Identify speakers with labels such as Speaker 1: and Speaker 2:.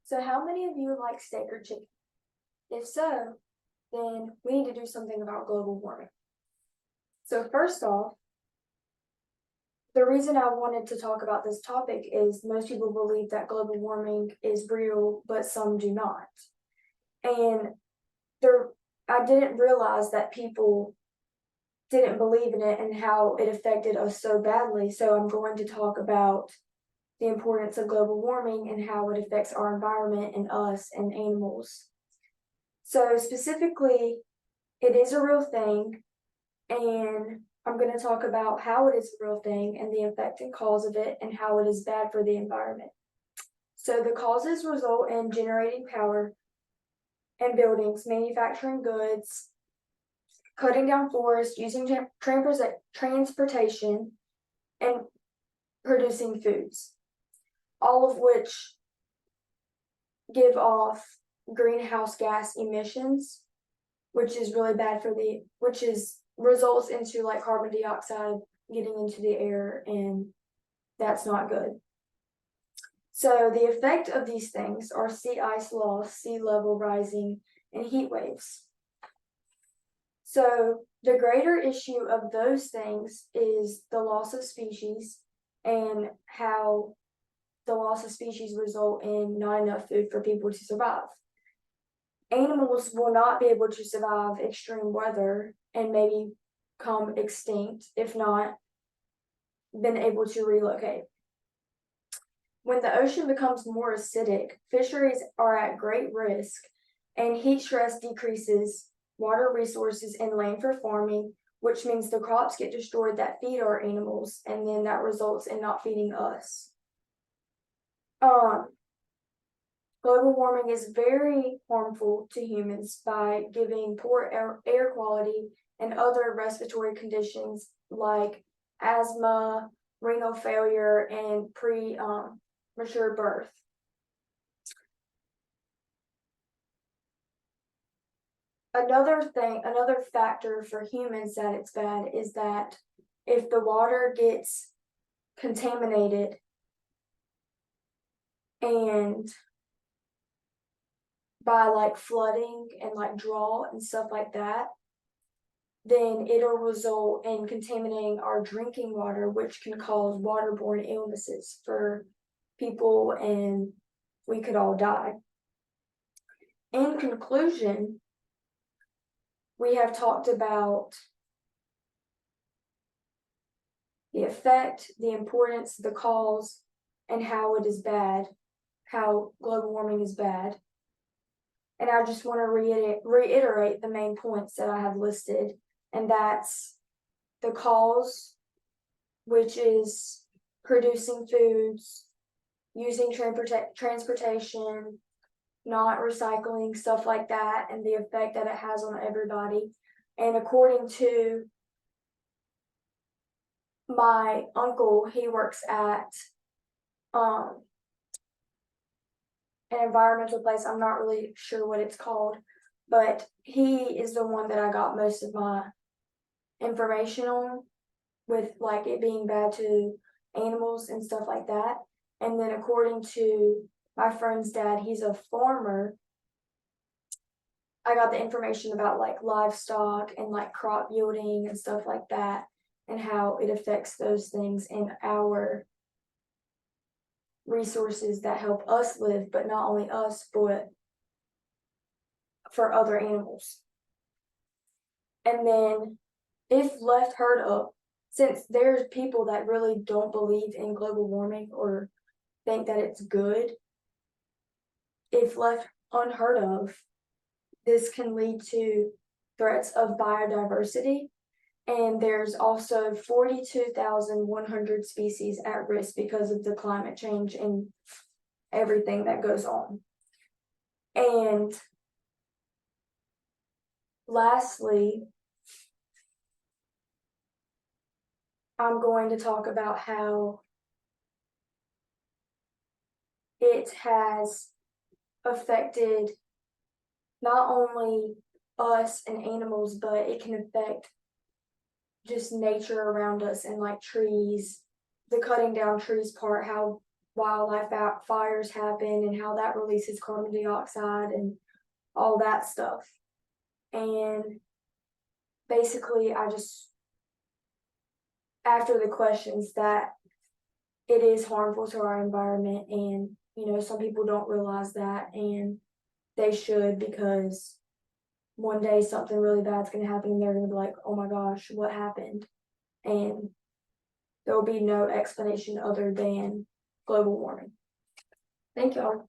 Speaker 1: So how many of you like steak or chicken? If so, then we need to do something about global warming. So first off, the reason I wanted to talk about this topic is most people believe that global warming is real, but some do not. And I didn't realize that people didn't believe in it and how it affected us so badly. So I'm going to talk about the importance of global warming and how it affects our environment and us and animals. So specifically, it is a real thing, and I'm going to talk about how it is a real thing and the effect and cause of it and how it is bad for the environment. So the causes result in generating power and buildings, manufacturing goods, cutting down forests, using transportation, and producing foods, all of which give off greenhouse gas emissions, which is really bad for results into like carbon dioxide getting into the air, and that's not good. So the effect of these things are sea ice loss, sea level rising, and heat waves. So the greater issue of those things is the loss of species and how the loss of species result in not enough food for people to survive. Animals will not be able to survive extreme weather and maybe become extinct if not been able to relocate. When the ocean becomes more acidic, fisheries are at great risk, and heat stress decreases water resources and land for farming, which means the crops get destroyed that feed our animals, and then that results in not feeding us. Global warming is very harmful to humans by giving poor air quality and other respiratory conditions like asthma, renal failure, and premature birth. Another factor for humans that it's bad is that if the water gets contaminated and by like flooding and like drought and stuff like that, then it'll result in contaminating our drinking water, which can cause waterborne illnesses for people, and we could all die. In conclusion, we have talked about the effect, the importance, the cause, and how it is bad, how global warming is bad. And I just want to reiterate the main points that I have listed, and that's the cause, which is producing foods, using transportation, not recycling, stuff like that, and the effect that it has on everybody. And according to my uncle, he works at an environmental place. I'm not really sure what it's called, but he is the one that I got most of my information on, with like it being bad to animals and stuff like that. And then according to my friend's dad, he's a farmer. I got the information about like livestock and like crop yielding and stuff like that, and how it affects those things in our resources that help us live, but not only us, but for other animals. And then if left heard of, since there's people that really don't believe in global warming or think that it's good, if left unheard of, this can lead to threats of biodiversity. And there's also 42,100 species at risk because of the climate change and everything that goes on. And lastly, I'm going to talk about how it has affected not only us and animals, but it can affect just nature around us and like trees, the cutting down trees part, how wildlife fires happen and how that releases carbon dioxide and all that stuff. And basically, I just, after the questions, that it is harmful to our environment, and some people don't realize that, and they should, because one day something really bad's going to happen and they're going to be like, oh my gosh, what happened? And there will be no explanation other than global warming. Thank y'all.